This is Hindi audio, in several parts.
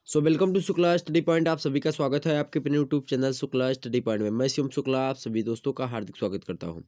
Welcome to Shukla study point. आप सभी का स्वागत है आपके अपने YouTube channel Shukla study point में। मैं शिवम शुक्ला आप सभी दोस्तों का हार्दिक स्वागत करता हूं।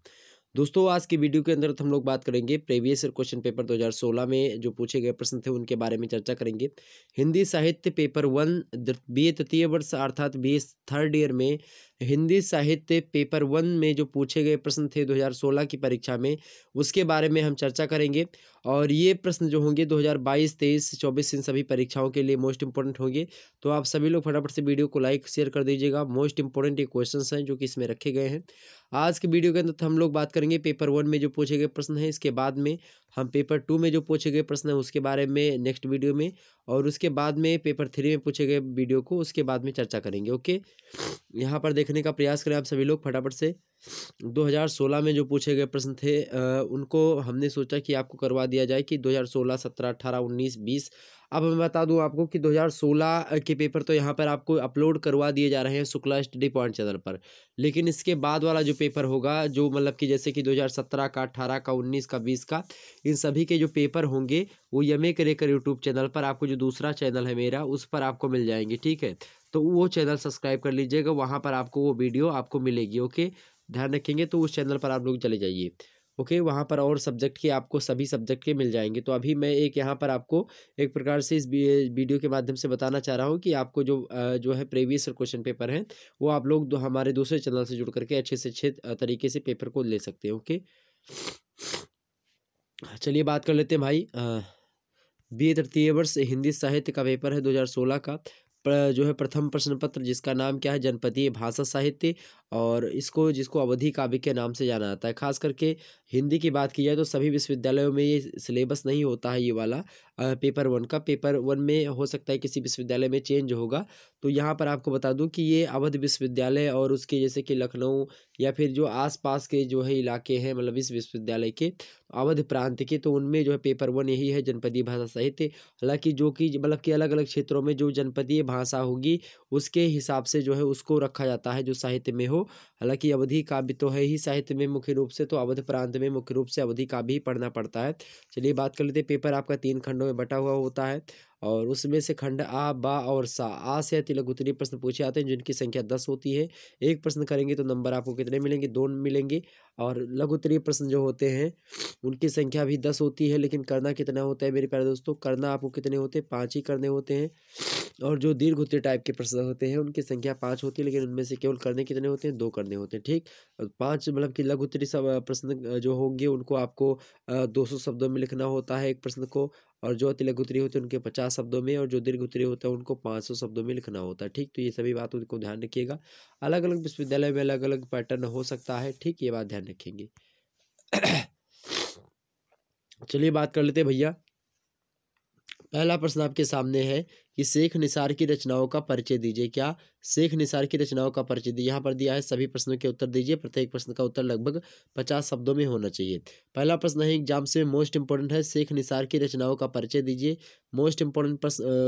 दोस्तों, आज की वीडियो के अंदर हम लोग बात करेंगे प्रीवियस ईयर क्वेश्चन पेपर 2016 में जो पूछे गए प्रश्न थे उनके बारे में चर्चा करेंगे। हिंदी साहित्य पेपर 1 बीए तृतीय वर्ष अर्थात बीए थर्ड ईयर में हिंदी साहित्य पेपर 1 में जो पूछे गए प्रश्न थे 2016 की परीक्षा में, उसके बारे में हम चर्चा करेंगे। और ये प्रश्न जो होंगे 2022, 23, 24 इन सभी परीक्षाओं के लिए मोस्ट इंपॉर्टेंट होंगे। तो आप सभी लोग फटाफट से वीडियो को लाइक शेयर कर दीजिएगा। मोस्ट इंपॉर्टेंट ये क्वेश्चंस हैं जो कि इसमें रखे गए हैं। आज के वीडियो के अंदर हम लोग बात करेंगे पेपर 1 में जो पूछे गए प्रश्न हैं, इसके बाद में हम पेपर 2 में जो पूछे गए प्रश्न हैं उसके बारे में नेक्स्ट वीडियो में, और उसके बाद में पेपर 3 में पूछे गए वीडियो को उसके बाद में चर्चा करेंगे। ओके, यहाँ पर देखने का प्रयास करें आप सभी लोग फटाफट से। 2016 में जो पूछे गए प्रश्न थे उनको हमने सोचा कि आपको करवा दिया जाए कि 2016, 17, 18, 19, 20। अब मैं बता दूं आपको कि 2016 के पेपर तो यहाँ पर आपको अपलोड करवा दिए जा रहे हैं शुक्ला स्टडी पॉइंट चैनल पर, लेकिन इसके बाद वाला जो पेपर होगा, जो मतलब कि जैसे कि 2017 का, 18 का, 19 का, 20 का, इन सभी के जो पेपर होंगे वो यमे करेकर यूट्यूब चैनल पर, आपको जो दूसरा चैनल है मेरा, उस पर आपको मिल जाएंगे। ठीक है, तो वो चैनल सब्सक्राइब कर लीजिएगा, वहाँ पर आपको वो वीडियो आपको मिलेगी। ओके, ध्यान रखेंगे तो उस चैनल पर आप लोग चले जाइए। ओके, वहाँ पर और सब्जेक्ट के आपको सभी सब्जेक्ट के मिल जाएंगे। तो अभी मैं एक यहाँ पर आपको एक प्रकार से इस वीडियो के माध्यम से बताना चाह रहा हूँ कि आपको जो है प्रीवियस क्वेश्चन पेपर हैं वो आप लोग हमारे दूसरे चैनल से जुड़ करके अच्छे से अच्छे तरीके से पेपर को ले सकते हैं। ओके, चलिए बात कर लेते हैं भाई। बीए तृतीय वर्ष हिंदी साहित्य का पेपर है 2016 का। जो है प्रथम प्रश्न पत्र, जिसका नाम क्या है, जनपदीय भाषा साहित्य, और इसको जिसको अवधि काव्य के नाम से जाना जाता है। खास करके हिंदी की बात की जाए तो सभी विश्वविद्यालयों में ये सिलेबस नहीं होता है, ये वाला पेपर 1 का। पेपर 1 में हो सकता है किसी विश्वविद्यालय में चेंज होगा। तो यहाँ पर आपको बता दूं कि ये अवध विश्वविद्यालय और उसके जैसे कि लखनऊ या फिर जो आसपास के जो है इलाके हैं, मतलब इस विश्वविद्यालय के अवध प्रांत के, तो उनमें जो है पेपर 1 यही है, जनपदीय भाषा साहित्य। हालांकि जो कि मतलब कि अलग अलग क्षेत्रों में जो जनपदीय भाषा होगी उसके हिसाब से जो है उसको रखा जाता है जो साहित्य में हो। हालांकि अवधि काव्य तो है ही साहित्य में मुख्य रूप से, तो अवध प्रांत में मुख्य रूप से अवधि काव्य ही पढ़ना पड़ता है। चलिए बात कर लेते हैं। पेपर आपका 3 खंडों में बटा हुआ होता है, और उसमें से खंड आ, बा और सा, आ से अति लघु उत्तरीय प्रश्न पूछे आते हैं जिनकी संख्या 10 होती है। एक प्रश्न करेंगे तो नंबर आपको कितने मिलेंगे, 2 मिलेंगे। और लघु उत्तरीय प्रश्न जो होते हैं उनकी संख्या भी 10 होती है, लेकिन करना कितना होता है मेरे प्यारे दोस्तों, करना आपको कितने होते हैं, 5 ही करने होते हैं। और जो दीर्घ उत्तरीय टाइप के प्रश्न होते हैं उनकी संख्या 5 होती है, लेकिन उनमें से केवल करने कितने होते हैं, 2 करने होते हैं। ठीक, 5 मतलब कि लघु उत्तरीय सब प्रश्न जो होंगे उनको आपको 200 शब्दों में लिखना होता है एक प्रश्न को, और जो अति लघु उत्तरीय होते हैं उनके 50 शब्दों में, और जो दीर्घ उत्तरीय होता है उनको 500 शब्दों में लिखना होता है। ठीक, तो ये सभी बातों को ध्यान रखिएगा। अलग अलग विश्वविद्यालय में अलग अलग पैटर्न हो सकता है। ठीक, ये बात ध्यान रखेंगे। चलिए बात कर लेते हैं भैया। पहला प्रश्न आपके सामने है कि शेख निसार की रचनाओं का परिचय दीजिए। क्या, शेख निसार की रचनाओं का परिचय दीजिए। यहाँ पर दिया है सभी प्रश्नों के उत्तर दीजिए। प्रत्येक प्रश्न का उत्तर लगभग 50 शब्दों में होना चाहिए। पहला प्रश्न है एग्जाम से मोस्ट इंपोर्टेंट है, शेख निसार की रचनाओं का परिचय दीजिए। मोस्ट इंपोर्टेंट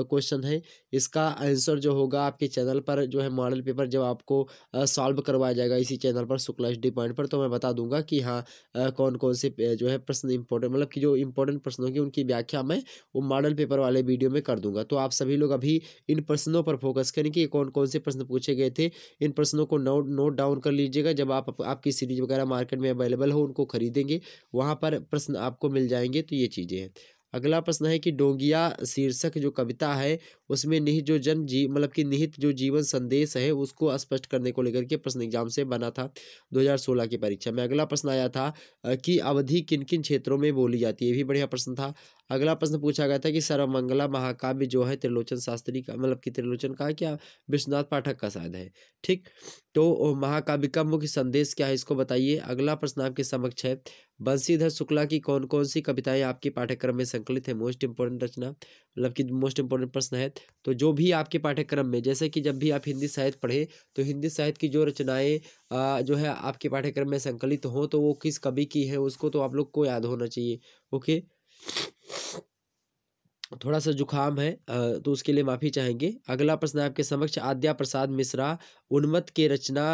क्वेश्चन है। इसका आंसर जो होगा आपके चैनल पर जो है मॉडल पेपर जब आपको सॉल्व करवाया जाएगा इसी चैनल पर शुक्ला स्टडी पॉइंट पर, तो मैं बता दूंगा कि हाँ कौन कौन से जो है प्रश्न इंपॉर्टेंट, मतलब कि जो इंपॉर्टेंट प्रश्न होंगे उनकी व्याख्या मैं वो मॉडल पेपर वाले वीडियो में कर दूंगा। तो आप सभी लोग अभी इन प्रश्नों पर फोकस करें कि कौन कौन से प्रश्न पूछे गए थे। इन प्रश्नों को नोट डाउन कर लीजिएगा। जब आप आपकी सीरीज वगैरह मार्केट में अवेलेबल हो उनको खरीदेंगे, वहाँ पर प्रश्न आपको मिल जाएंगे। तो ये चीज़ें हैं। अगला प्रश्न है कि डोंगिया शीर्षक जो कविता है उसमें निहित जो मतलब कि निहित जो जीवन संदेश है उसको स्पष्ट करने को लेकर के प्रश्न एग्जाम से बना था 2016 की परीक्षा में। अगला प्रश्न आया था कि अवधि किन किन क्षेत्रों में बोली जाती है, ये भी बढ़िया प्रश्न था। अगला प्रश्न पूछा गया था कि सर्वमंगला महाकाव्य जो है त्रिलोचन शास्त्री का, मतलब कि त्रिलोचन का क्या, विश्वनाथ पाठक का शायद है। ठीक, तो महाकाव्य का मुख्य संदेश क्या है इसको बताइए। अगला प्रश्न आपके समक्ष है बंशीधर शुक्ला की कौन कौन सी कविताएं आपके पाठ्यक्रम में संकलित है। मोस्ट इंपोर्टेंट रचना, मतलब कि मोस्ट इंपोर्टेंट प्रश्न है। तो जो भी आपके पाठ्यक्रम में, जैसे कि जब भी आप हिंदी साहित्य पढ़े तो हिंदी साहित्य की जो रचनाएं जो है आपके पाठ्यक्रम में संकलित हो तो वो किस कवि की है उसको तो आप लोग को याद होना चाहिए। ओके, थोड़ा सा जुकाम है, तो उसके लिए माफ़ी चाहेंगे। अगला प्रश्न है आपके समक्ष, आद्या प्रसाद मिश्रा उन्मत्त के रचना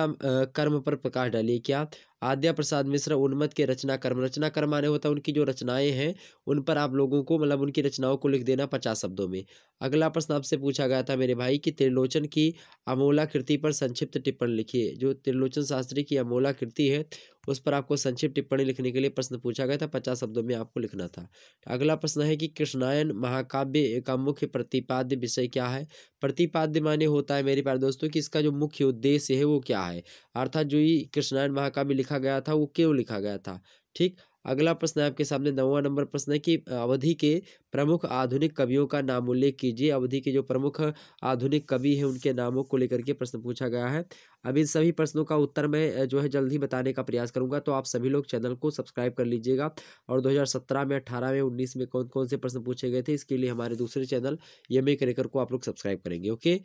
कर्म पर प्रकाश डालिए। क्या आद्या प्रसाद मिश्रा उन्मत्त के रचना कर्म माने होता है उनकी जो रचनाएं हैं उन पर आप लोगों को मतलब उनकी रचनाओं को लिख देना 50 शब्दों में। अगला प्रश्न आपसे पूछा गया था मेरे भाई कि त्रिलोचन की अमोला कृति पर संक्षिप्त टिप्पणी लिखिए। जो त्रिलोचन शास्त्री की अमोला कृति है उस पर आपको संक्षिप्त टिप्पणी लिखने के लिए प्रश्न पूछा गया था, 50 शब्दों में आपको लिखना था। अगला प्रश्न है कि कृष्णायन महाकाव्य का मुख्य प्रतिपाद्य विषय क्या है। प्रतिपाद्य माने होता है मेरे प्यारे दोस्तों कि इसका जो मुख्य उद्देश्य है वो क्या है, अर्थात जो ये कृष्णायन महाकाव्य लिखा गया था वो क्यों लिखा गया था। ठीक। अगला प्रश्न है आपके सामने 9वां नंबर प्रश्न है कि अवधि के प्रमुख आधुनिक कवियों का नाम उल्लेख कीजिए। अवधि के जो प्रमुख आधुनिक कवि हैं उनके नामों को लेकर के प्रश्न पूछा गया है। अब इन सभी प्रश्नों का उत्तर मैं जो है जल्द ही बताने का प्रयास करूंगा, तो आप सभी लोग चैनल को सब्सक्राइब कर लीजिएगा। और 2017 में, 18 में, 19 में कौन कौन से प्रश्न पूछे गए थे इसके लिए हमारे दूसरे चैनल यमी क्रेकर को आप लोग सब्सक्राइब करेंगे। ओके।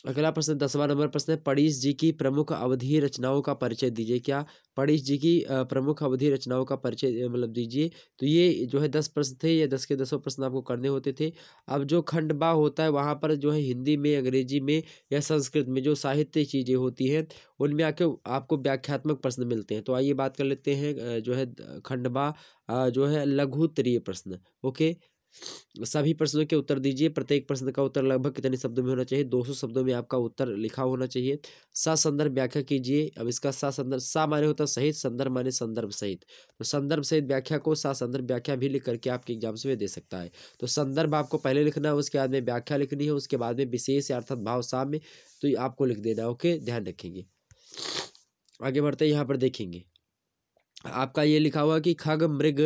अगला प्रश्न 10वां नंबर प्रश्न है, पणीश जी की प्रमुख अवधि रचनाओं का परिचय दीजिए। क्या पणीश जी की प्रमुख अवधि रचनाओं का परिचय मतलब दीजिए। तो ये जो है 10 प्रश्न थे, ये 10 के 10 प्रश्न आपको करने होते थे। अब जो खंडबा होता है वहाँ पर जो है हिंदी में, अंग्रेजी में या संस्कृत में जो साहित्य चीज़ें होती हैं उनमें आके आपको व्याख्यात्मक प्रश्न मिलते हैं। तो आइए बात कर लेते हैं जो है खंडबा जो है लघु उत्तरीय प्रश्न। ओके। सभी प्रश्नों के उत्तर दीजिए। प्रत्येक प्रश्न का उत्तर लगभग कितने शब्दों में होना चाहिए, 200 शब्दों में आपका उत्तर लिखा होना चाहिए। ससंदर्भ व्याख्या कीजिए। अब इसका ससंदर्भ, सा माने होता है सहित, संदर्भ माने संदर्भ सहित। तो संदर्भ सहित व्याख्या को ससंदर्भ व्याख्या भी लिख करके आपके एग्जाम्स में दे सकता है। तो संदर्भ आपको पहले लिखना है, उसके बाद में व्याख्या लिखनी है, उसके बाद में विशेष अर्थात भाव साम्य, तो ये आपको लिख देना है। ओके, ध्यान रखेंगे। आगे बढ़ते हैं, यहाँ पर देखेंगे आपका ये लिखा हुआ कि खग मृग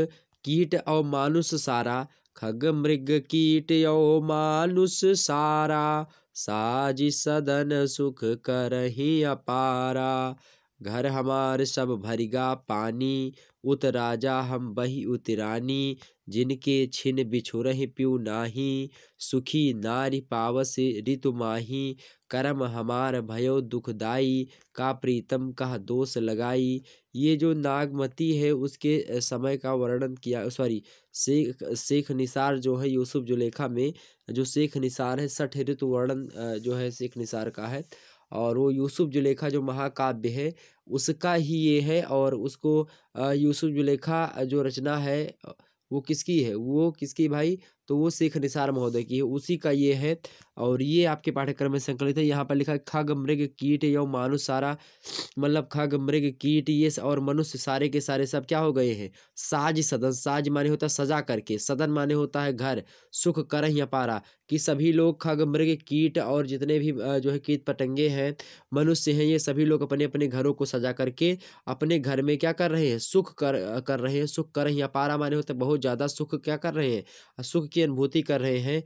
कीट और मानुष सारा, खग मृग कीट और मानुष सारा, साजी सदन सुख करहि अपारा, घर हमार सब भरिगा पानी, उत राजा हम बही उतरानी, जिनके छिन बिछुरहि प्यू नाही, सुखी नारी पावस ऋतु माही, करम हमार भयो दुखदाई, का प्रीतम कह दोष लगाई। ये जो नागमती है उसके समय का वर्णन किया, सॉरी, शेख निसार जो है यूसुफ जुलेखा में जो शेख निसार है 60 ऋतु वर्णन जो है शेख निसार का है, और वो यूसुफ जुलेखा जो महाकाव्य है उसका ही ये है। और उसको यूसुफ जुलेखा जो रचना है वो किसकी है, वो किसकी भाई, तो वो शेख निसार महोदय की है, उसी का ये है। और ये आपके पाठ्यक्रम में संकलित है। यहाँ पर लिखा है खग मृग कीट यौ मानुष सारा, मतलब खग मृग कीट ये और मनुष्य सारे के सारे सब क्या हो गए हैं, साज सदन, साज माने होता है सजा करके, सदन माने होता है घर, सुख करहि अपारा, कि सभी लोग खग मृग कीट और जितने भी जो है कीट पतंगे हैं, मनुष्य हैं, ये सभी लोग अपने अपने घरों को सजा करके अपने घर में क्या कर रहे हैं, सुख कर रहे हैं। सुख करहि अपारा माने होता है बहुत ज़्यादा सुख क्या कर रहे हैं, सुख की अनुभूति कर रहे हैं।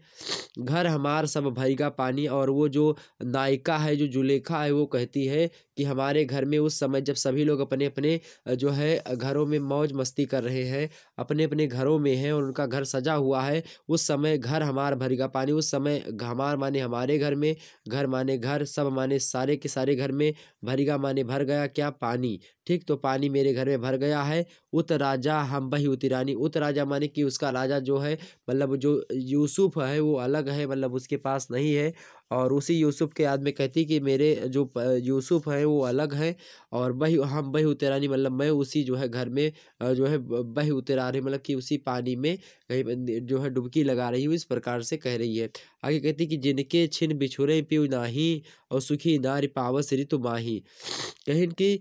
घर हमार सब भरिगा पानी, और वो जो नायिका है जो जुलेखा है वो कहती है कि हमारे घर में उस समय जब सभी लोग अपने अपने जो है घरों में मौज मस्ती कर रहे हैं, अपने अपने घरों में हैं और उनका घर सजा हुआ है, उस समय घर हमार भरिगा पानी, उस समय हमार माने हमारे घर में, घर माने घर, सब माने सारे के सारे घर में, भरिगा माने भर गया क्या, पानी। ठीक, तो पानी मेरे घर में भर गया है। उत राजा हम बही उतिरानी, उत राजा माने कि उसका राजा जो है मतलब जो यूसुफ है वो अलग है, मतलब उसके पास नहीं है, और उसी यूसुफ के याद में कहती कि मेरे जो यूसुफ है वो अलग है, और बही हम बही उतरानी मतलब मैं उसी जो है घर में जो है बही उतरा रही, मतलब कि उसी पानी में कहीं जो है डुबकी लगा रही हूँ, इस प्रकार से कह रही है। आगे कहती कि जिनके छिन बिछुरे पियु नाही, और सुखी नारी पावस ऋतु माही, कहीं कि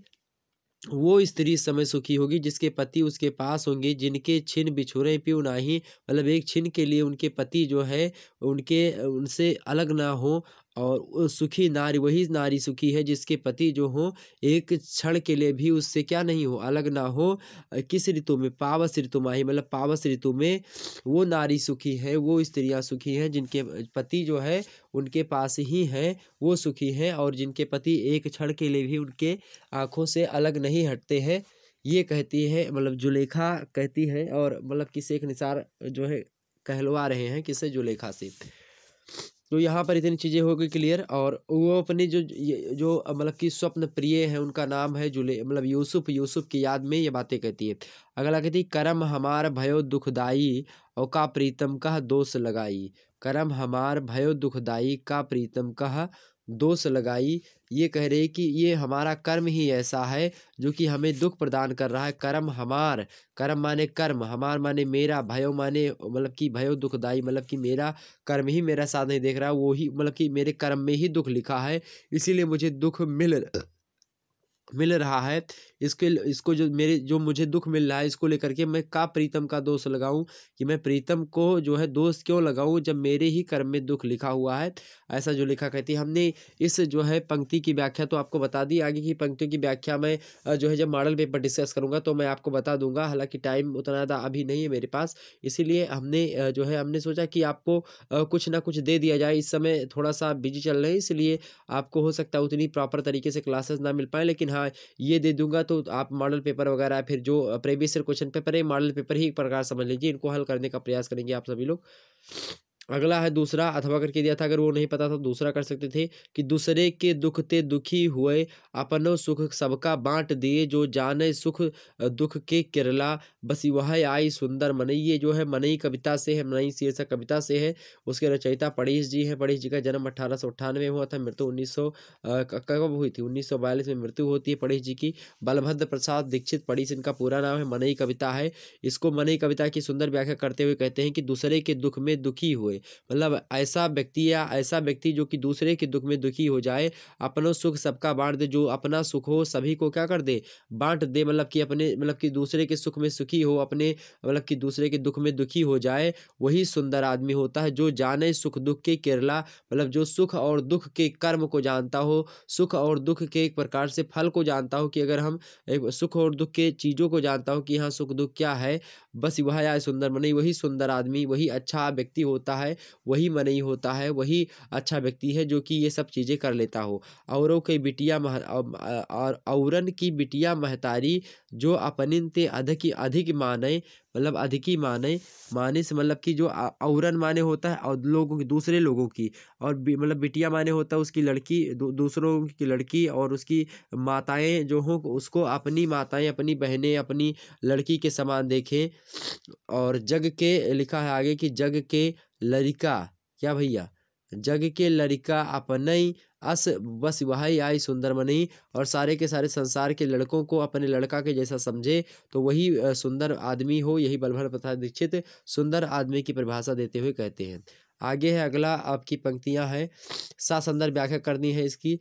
वो स्त्री इस समय सुखी होगी जिसके पति उसके पास होंगे, जिनके छिन बिछुरे पियु नाही, मतलब एक छिन के लिए उनके पति जो है उनके उनसे अलग ना हो, और वो सुखी नारी वही नारी सुखी है जिसके पति जो हो एक क्षण के लिए भी उससे क्या नहीं हो, अलग ना हो। किस ऋतु में, पावस ऋतु माही, मतलब पावस ऋतु में वो नारी सुखी है, वो स्त्रियां सुखी हैं जिनके पति जो है उनके पास ही हैं, वो सुखी हैं, और जिनके पति एक क्षण के लिए भी उनके आँखों से अलग नहीं हटते हैं। ये कहती है, मतलब जुलेखा कहती है, और मतलब कि शेख निसार जो है कहलवा रहे हैं किससे, जुलेखा से। तो यहाँ पर इतनी चीज़ें हो गई क्लियर। और वो अपने जो मतलब कि स्वप्न प्रिय है, उनका नाम है जुले मतलब यूसुफ। यूसुफ की याद में ये बातें कहती है। अगला कहती करम हमार भयो दुखदाई और का प्रीतम कह दोष लगाई। करम हमार भयो दुखदाई का प्रीतम कह दोष लगाई। ये कह रहे कि ये हमारा कर्म ही ऐसा है जो कि हमें दुख प्रदान कर रहा है। कर्म हमार, कर्म माने कर्म, हमार माने मेरा, भयो माने मतलब कि भयो दुखदाई मतलब कि मेरा कर्म ही मेरा साथ नहीं देख रहा, वो ही मतलब कि मेरे कर्म में ही दुख लिखा है, इसीलिए मुझे दुख मिल रहा है। इसको जो मुझे दुख मिल रहा है, इसको लेकर के मैं का प्रीतम का दोष लगाऊं, कि मैं प्रीतम को जो है दोष क्यों लगाऊं जब मेरे ही कर्म में दुख लिखा हुआ है। ऐसा जो लिखा कहती है। हमने इस जो है पंक्ति की व्याख्या तो आपको बता दी। आगे की पंक्तियों की व्याख्या मैं जो है जब मॉडल पेपर डिस्कस करूंगा तो मैं आपको बता दूंगा। हालांकि टाइम उतना ज़्यादा अभी नहीं है मेरे पास, इसीलिए हमने सोचा कि आपको कुछ ना कुछ दे दिया जाए। इस समय थोड़ा सा बिजी चल रहे हैं, इसलिए आपको हो सकता है उतनी प्रॉपर तरीके से क्लासेस ना मिल पाए, लेकिन हाँ ये दे दूंगा तो आप मॉडल पेपर वगैरह फिर जो प्रीवियस ईयर क्वेश्चन पेपर है, मॉडल पेपर ही एक प्रकार समझ लीजिए, इनको हल करने का प्रयास करेंगे आप सभी लोग। अगला है दूसरा, अथवा करके दिया था, अगर वो नहीं पता था दूसरा कर सकते थे कि दूसरे के दुख ते दुखी हुए अपनो सुख सबका बांट दिए, जो जाने सुख दुख के किरला बस वह आई सुंदर मनई। ये जो है मनई कविता से है, मनई शीर्षक कविता से है। उसके रचयिता पणीश जी हैं। पणीश जी का जन्म 1898 हुआ था, मृत्यु 1900 कब हुई थी, 1942 में मृत्यु होती है पणीश जी की। बलभद्र प्रसाद दीक्षित पणीश इनका पूरा नाम है। मनई कविता है। इसको मनई कविता की सुंदर व्याख्या करते हुए कहते हैं कि दूसरे के दुख में दुखी हुए, मतलब ऐसा व्यक्ति या ऐसा व्यक्ति जो कि दूसरे के दुख में दुखी हो जाए, अपनो सुख सबका बांट दे, जो अपना सुख हो सभी को क्या कर दे, बांट दे, मतलब कि अपने मतलब कि दूसरे के सुख में सुखी हो, अपने मतलब कि दूसरे के दुख में दुखी हो जाए, वही सुंदर आदमी होता है। जो जाने सुख दुख के किरला, मतलब जो सुख और दुख के कर्म को जानता हो, सुख और दुख के एक प्रकार से फल को जानता हो, कि अगर हम सुख और दुख के चीज़ों को जानता हो कि हाँ सुख दुख क्या है, बस वह आए सुंदर मनई। वही सुंदर आदमी, वही अच्छा व्यक्ति होता है, वही मनई होता है, वही अच्छा व्यक्ति है जो कि ये सब चीज़ें कर लेता हो। औरों के बिटिया और औरन की बिटिया महतारी, जो अपनिन ते अधिक माने, मतलब अधिकी माने, माने से मतलब कि जो औरन माने होता है और लोगों की, दूसरे लोगों की, और मतलब बिटिया माने होता है उसकी लड़की, दूसरों की लड़की, और उसकी माताएं जो हों उसको अपनी माताएं, अपनी बहनें, अपनी लड़की के समान देखें। और जग के लिखा है आगे कि जग के लड़का, क्या भैया, जग के लड़का अपनई अस बस वही आई सुंदर मनई। और सारे के सारे संसार के लड़कों को अपने लड़का के जैसा समझे तो वही सुंदर आदमी हो। यही बलभद्र प्रसाद दीक्षित सुंदर आदमी की परिभाषा देते हुए कहते हैं। आगे है अगला, आपकी पंक्तियां हैं, संदर्भ व्याख्या करनी है इसकी।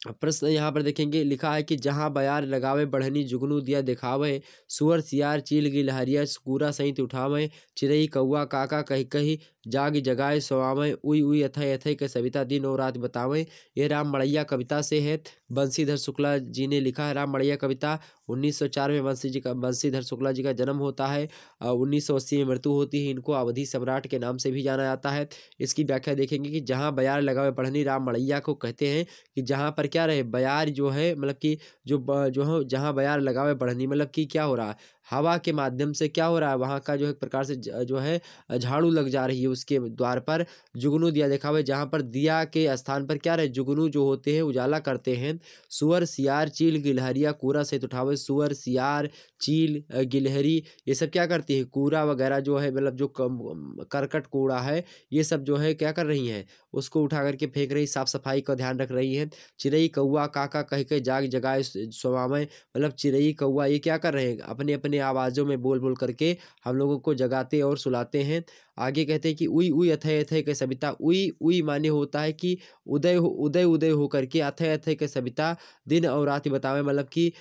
प्रश्न यहाँ पर देखेंगे, लिखा है कि जहाँ बयार लगावे बढ़नी जुगनू दिया दिखावे, सुअर सियार चील गिलहरिया कूरा सहित उठावे, चिड़ई कौआ काका कही कही जाग जगाए सोआवे, उई उई अथय अथय के सविता दिन और रात बतावें। ये राम मड़ैया कविता से है। बंसीधर शुक्ला जी ने लिखा है। राम मड़ैया कविता 1904 में बंसीधर शुक्ला जी का जन्म होता है। 1980 में मृत्यु होती है। इनको अवधि सम्राट के नाम से भी जाना जाता है। इसकी व्याख्या देखेंगे कि जहाँ बयार लगावे बढ़नी, राम मड़ैया को कहते हैं कि जहाँ पर क्या रहे, बयार जो है मतलब कि जो है जहाँ बयार लगावे बढ़नी, मतलब कि क्या हो रहा है, हवा के माध्यम से क्या हो रहा है, वहाँ का जो एक प्रकार से जो है झाड़ू लग जा रही है उसके द्वार पर। जुगनू दिया दिखावे, जहाँ पर दिया के स्थान पर क्या रहे, जुगनू जो होते हैं उजाला करते हैं। सुअर सियार चील गिलहरिया कूड़ा सहित उठावे, सुअर सियार चील गिलहरी ये सब क्या करती है, कूड़ा वगैरह जो है, मतलब जो करकट कूड़ा है, ये सब जो है क्या कर रही हैं, उसको उठा करके फेंक रही, साफ सफाई का ध्यान रख रही है। चिड़ई कौआ काका कह के जाग जगाए सुवावे, मतलब चिड़ई कौआ ये क्या कर रहे हैं, अपने अपने आवाज़ों में बोल बोल करके हम लोगों को जगाते और सुलाते हैं। आगे कहते हैं कि उई उई अथय अथय के सविता, उई उई माने होता है कि उदय उदय हो करके, अथय अथय के सविता दिन और रात बतावे, मतलब कि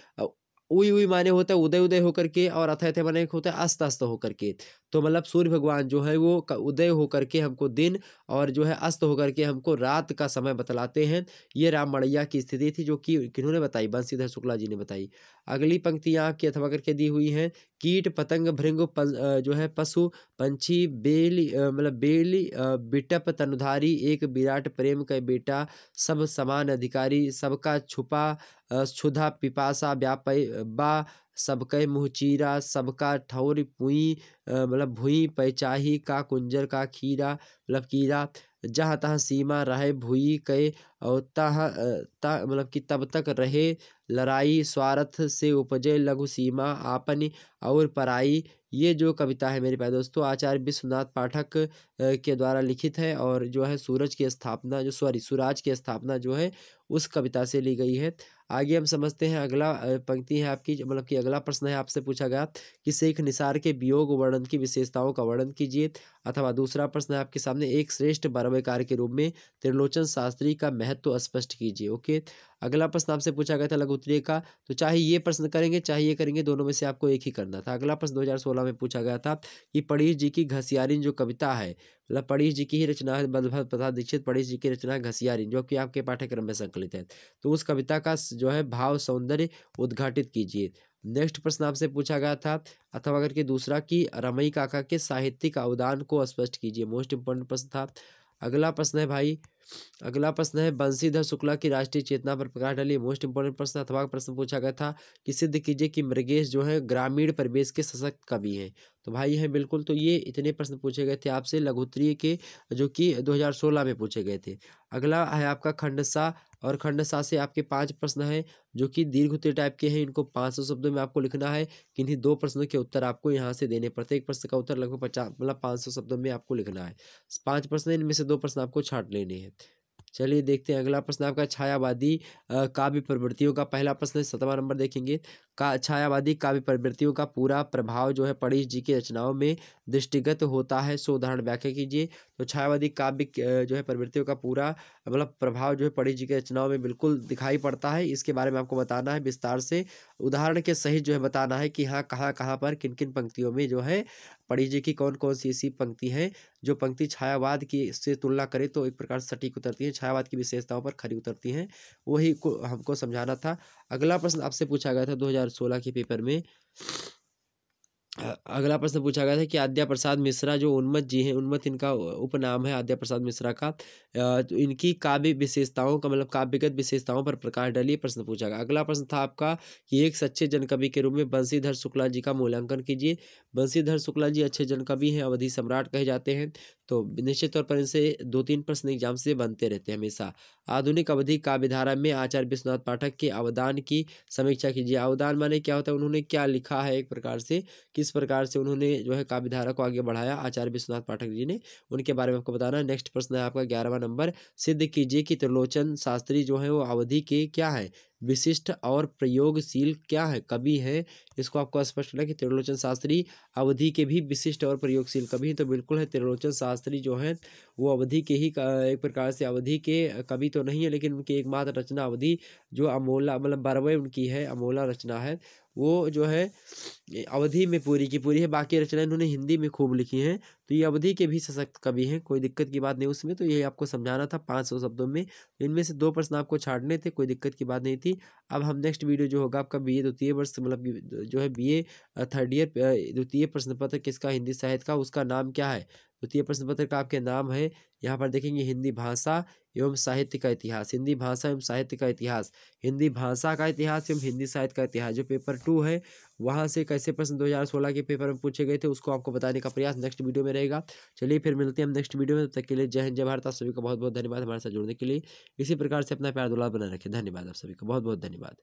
उई उई माने होता है उदय उदय होकर के, और अथय अथय माने होता है अस्त अस्त होकर के। तो मतलब सूर्य भगवान जो है वो उदय होकर के हमको दिन, और जो है अस्त होकर के हमको रात का समय बतलाते हैं। ये राम मड़ैया की स्थिति थी, जो कि किन्होंने बताई, बंसीधर शुक्ला जी ने बताई। अगली पंक्तियाँ आपकी अथवा करके दी हुई हैं। कीट पतंग भृंग जो है पशु पंछी बेली मतलब बेली बिटप तनुधारी, एक विराट प्रेम का बेटा, सब समान अधिकारी, सबका छुपा क्षुधा पिपासा व्यापय बा सबकै मुँह चीरा, सबका ठौर पुई मतलब भुई पैचाही का कुंजर का खीरा मतलब कीरा, जहाँ तहाँ सीमा रहे भुई कै और मतलब कि तब तक रहे लड़ाई, स्वार्थ से उपजे लघु सीमा आपन और पराई। ये जो कविता है मेरे प्यारे दोस्तों आचार्य विश्वनाथ पाठक के द्वारा लिखित है और जो है सूरज की स्थापना सूराज की स्थापना जो है उस कविता से ली गई है। आगे हम समझते हैं अगला पंक्ति है आपकी मतलब कि अगला प्रश्न है आपसे पूछा गया कि शेख निसार के वियोग वर्णन की विशेषताओं का वर्णन कीजिए। अथवा दूसरा प्रश्न है आपके सामने एक श्रेष्ठ बरहवेकार के रूप में त्रिलोचन शास्त्री का महत्व स्पष्ट कीजिए। ओके, अगला प्रश्न आपसे पूछा गया था लघु उत्तरीय का, तो चाहे ये प्रश्न करेंगे चाहे ये करेंगे, दोनों में से आपको एक ही करना था। अगला प्रश्न 2016 में पूछा गया था कि पणीश जी की घसियारिन जो कविता है मतलब पणीश जी की ही रचना है, बलभद्र प्रसाद दीक्षित पणीश जी की रचना है घसियारिन, जो कि आपके पाठ्यक्रम में संकलित है। तो उस कविता का जो है भाव सौंदर्य उद्घाटित कीजिए। नेक्स्ट प्रश्न आपसे पूछा गया था अथवा करके दूसरा कि रमई काका के साहित्यिक अवदान को स्पष्ट कीजिए। मोस्ट इंपोर्टेंट प्रश्न था। अगला प्रश्न है भाई, अगला प्रश्न है बंशीधर शुक्ला की राष्ट्रीय चेतना पर प्रकाश डालिए। मोस्ट इंपोर्टेंट प्रश्न अथवा प्रश्न पूछा गया था कि सिद्ध कीजिए कि मृगेश जो है ग्रामीण परिवेश के सशक्त कवि हैं। तो भाई है बिल्कुल, तो ये इतने प्रश्न पूछे गए थे आपसे लघु उत्तरीय के जो कि 2016 में पूछे गए थे। अगला है आपका खंडसा और खंडसा से आपके 5 प्रश्न हैं जो कि दीर्घ उत्तरीय टाइप के हैं। इनको 500 शब्दों में आपको लिखना है। किन्हीं 2 प्रश्नों के उत्तर आपको यहाँ से देने पड़ते हैं। एक प्रश्न का उत्तर लगभग 50 मतलब 500 शब्दों में आपको लिखना है। 5 प्रश्न इनमें से 2 प्रश्न आपको छांट लेने हैं। चलिए देखते हैं अगला प्रश्न आपका छायावादी काव्य प्रवृत्तियों का। पहला प्रश्न 7वां नंबर देखेंगे। का छायावादी काव्य प्रवृत्तियों का पूरा प्रभाव जो है पणीश जी की रचनाओं में दृष्टिगत होता है, सो उदाहरण व्याख्या कीजिए। तो छायावादी काव्य जो है प्रवृत्तियों का पूरा मतलब प्रभाव जो है पणीश जी की रचनाओं में बिल्कुल दिखाई पड़ता है। इसके बारे में आपको बताना है विस्तार से, उदाहरण के सहित जो है बताना है कि हाँ कहाँ कहाँ पर किन किन पंक्तियों में जो है पणीश जी की कौन कौन सी ऐसी पंक्ति है जो पंक्ति छायावाद की से तुलना करें तो एक प्रकार से सटीक उतरती है, छायावाद की विशेषताओं पर खरी उतरती हैं, वही को हमको समझाना था। अगला प्रश्न आपसे पूछा गया था 2016 के पेपर में। अगला प्रश्न पूछा गया था कि आद्या प्रसाद मिश्रा जो उन्मत्त जी हैं, उन्मत्त इनका उपनाम है आद्या प्रसाद मिश्रा का, तो इनकी काव्य विशेषताओं का मतलब काव्यगत विशेषताओं पर प्रकाश डालिए, प्रश्न पूछा गया। अगला प्रश्न था आपका कि एक सच्चे जनकवि के रूप में बंशीधर शुक्ला जी का मूल्यांकन कीजिए। बंशीधर शुक्ला जी अच्छे जनकवि हैं, अवधि सम्राट कहे जाते हैं। तो निश्चित तौर पर इनसे 2-3 प्रश्न एग्जाम से बनते रहते हैं हमेशा। आधुनिक अवधि काव्य धारा में आचार्य विश्वनाथ पाठक के अवदान की समीक्षा कीजिए। अवदान माने क्या होता है, उन्होंने क्या लिखा है, एक प्रकार से किस प्रकार से उन्होंने जो है काव्य धारा को आगे बढ़ाया आचार्य विश्वनाथ पाठक जी ने, उनके बारे में आपको बताना है। नेक्स्ट प्रश्न है आपका 11वां नंबर। सिद्ध कीजिए कि त्रिलोचन शास्त्री जो है वो अवधि के क्या है, विशिष्ट और प्रयोगशील क्या है कवि है। इसको आपको स्पष्ट करना कि त्रिलोचन शास्त्री अवधि के भी विशिष्ट और प्रयोगशील कवि हैं। तो बिल्कुल है, त्रिलोचन शास्त्री जो है वो अवधि के ही एक प्रकार से अवधि के कवि तो नहीं है, लेकिन उनकी एकमात्र रचना अवधि जो अमोला मतलब 12वीं उनकी है, अमोला रचना है, वो जो है अवधि में पूरी की पूरी है। बाकी रचनाएं इन्होंने हिंदी में खूब लिखी हैं। तो ये अवधि के भी सशक्त कवि हैं, कोई दिक्कत की बात नहीं उसमें। तो ये आपको समझाना था 500 शब्दों में। इनमें से 2 प्रश्न आपको छाड़ने थे, कोई दिक्कत की बात नहीं थी। अब हम नेक्स्ट वीडियो जो होगा आपका बीए द्वितीय वर्ष मतलब जो है बीए 3rd ईयर द्वितीय प्रश्न पत्र किसका, हिंदी साहित्य का, उसका नाम क्या है। द्वितीय प्रश्न पत्र का आपके नाम है, यहाँ पर देखेंगे हिंदी भाषा एवं साहित्य का इतिहास, हिंदी भाषा एवं साहित्य का इतिहास, हिंदी भाषा का इतिहास एवं हिंदी साहित्य का इतिहास। जो पेपर 2 है वहाँ से कैसे प्रश्न 2016 के पेपर में पूछे गए थे उसको आपको बताने का प्रयास नेक्स्ट वीडियो में रहेगा। चलिए फिर मिलते हैं हम नेक्स्ट वीडियो में, तब तक के लिए जय हिंद जय भारत। आप सभी का बहुत बहुत धन्यवाद हमारे साथ जुड़ने के लिए। इसी प्रकार से अपना प्यार दुलार बनाए रखें। धन्यवाद, आप सभी का बहुत बहुत धन्यवाद।